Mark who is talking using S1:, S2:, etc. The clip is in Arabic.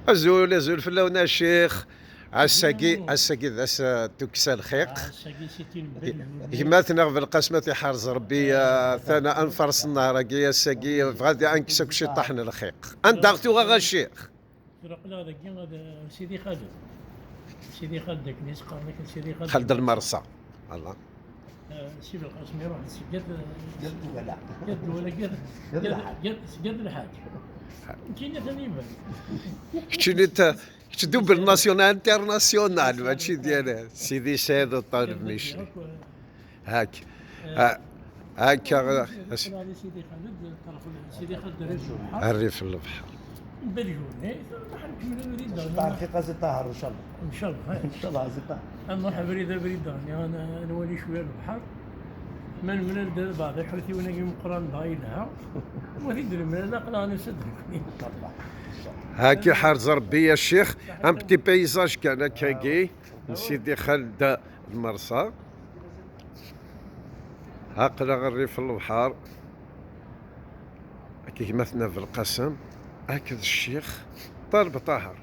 S1: أزول فلاونا الشيخ عساكي ذا تكسى الخيق كما تنغ بالقسمة حارز ربي ثنا أنفرس النهار كي الساقي غادي أنكسك شي طحن الخيق أندغتو غا الشيخ
S2: لا هذا سيدي خالد. سيدي خالد ذاك الناس قال لك سيدي خالد.
S1: خالد المرصى الله.
S2: سيدي القاسم يروح لسجاد
S3: ولا
S2: سجاد الحاج. كاين ثاني يبان.
S1: كنتي انت تدوبل ناسيونال انترناسيونال ماشي ديال سيدي سيد الطالب ماشي هاك هاكا
S2: سيدي خالد سيدي خالد الريف
S1: الريف البحر
S2: بالجوني راح نكملوا بريد
S3: تعرفي قاسي طاهر ان شاء الله.
S2: ان شاء الله
S3: ان شاء الله قاسي طاهر.
S2: نروح بريد انا نولي شويه البحر من الدار بعض حوثي ونجي مقران ضايلها وهيد المال قلا نصدق
S1: هاكي حارز ربي يا الشيخ ان بتي بيزاج كان كاكي سيدي خالد المرصى هاقلا الريف البحر كي مثلنا في القسم هكذا الشيخ طالب طاهر.